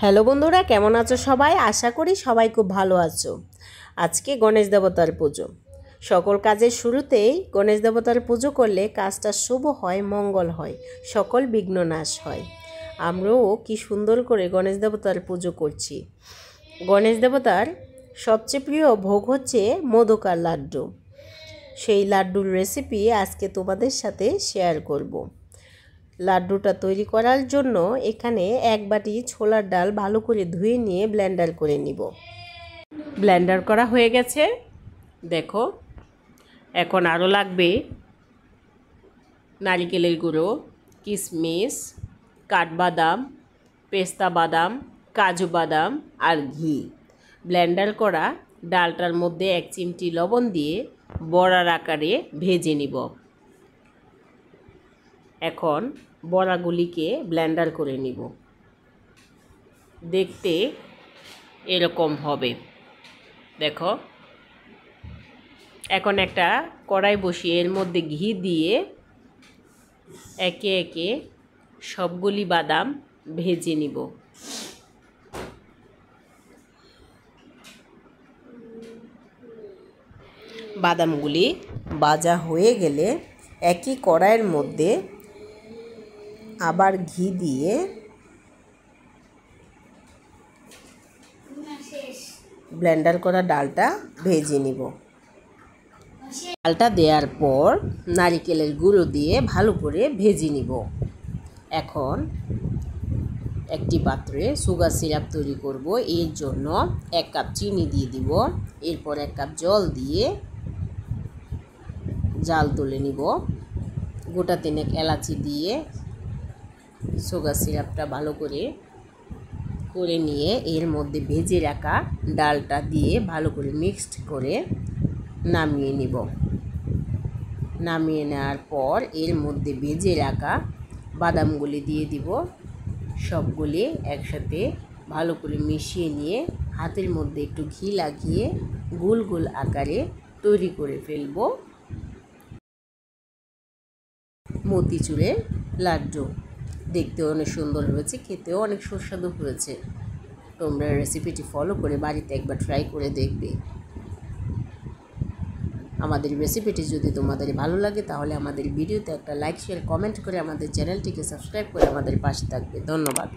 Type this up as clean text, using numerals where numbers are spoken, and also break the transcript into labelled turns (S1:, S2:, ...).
S1: Hello বন্ধুরা, কেমন আছো সবাই? আশা করি সবাই খুব ভালো আছো। আজকে গণেশ দেবতার পুজো। সকল কাজের শুরুতেই গণেশ দেবতার পুজো করলে কাজটা শুভ হয়, মঙ্গল হয়, সকল বিঘ্ন নাশ হয়। আমরাও কি সুন্দর করে গণেশ দেবতার পুজো করছি। গণেশ দেবতার সবচেয়ে প্রিয় ভোগ হচ্ছে মোদকার লাড্ডু। সেই লাড্ডুর রেসিপি আজকে তোমাদের সাথে শেয়ার করব। লাড্ডুটা তৈরি করার জন্য এখানে এক বাটি ছোলার ডাল ভালো করে ধুয়ে নিয়ে ব্লেন্ডার করে নিব। ব্লেন্ডার করা হয়ে গেছে, দেখো। এখন আরও লাগবে নারিকেলের গুঁড়ো, কিশমিশ, কাঠবাদাম, পেস্তা বাদাম, কাজু বাদাম আর ঘি। ব্লেন্ডার করা ডালটার মধ্যে 1 চিমটি লবণ দিয়ে বড়ার আকারে ভেজে নিব। এখন বড়াগুলিকে ব্লেন্ডার করে নিব। দেখতে এরকম হবে, দেখো। এখন একটা কড়াই বসিয়ে এর মধ্যে ঘি দিয়ে একে একে সবগুলি বাদাম ভেজে নিব। বাদামগুলি ভাজা হয়ে গেলে একই কড়াইয়ের মধ্যে আবার ঘি দিয়ে ব্লেন্ডার করা ডালটা ভেজে নিব। ডালটা দেওয়ার পর নারিকেলের গুঁড়ো দিয়ে ভালো করে ভেজে নিব। এখন একটি পাত্রে সুগার সিরাপ তৈরি করব। এর জন্য 1 কাপ চিনি দিয়ে দিব। এরপর 1 কাপ জল দিয়ে জাল তুলে নিব। গোটা 3 এলাচি দিয়ে সুগার সিরাপটা ভালো করে নিয়ে এর মধ্যে ভেজে রাখা ডালটা দিয়ে ভালো করে মিক্সড করে নামিয়ে নিব। নামিয়ে নেওয়ার পর এর মধ্যে ভেজে রাখা বাদামগুলি দিয়ে দিব। সবগুলি একসাথে ভালো করে মিশিয়ে নিয়ে হাতের মধ্যে একটু ঘি লাগিয়ে গোল গোল আকারে তৈরি করে ফেলব মতিচুরের লাড্ডু। দেখতেও অনেক সুন্দর হয়েছে, খেতেও অনেক সুস্বাদু হয়েছে। তোমরা রেসিপিটি ফলো করে বাড়িতে একবার ট্রাই করে দেখবে। আমাদের রেসিপিটি যদি তোমাদের ভালো লাগে তাহলে আমাদের ভিডিওতে একটা লাইক, শেয়ার, কমেন্ট করে আমাদের চ্যানেলটিকে সাবস্ক্রাইব করে আমাদের পাশে থাকবে। ধন্যবাদ।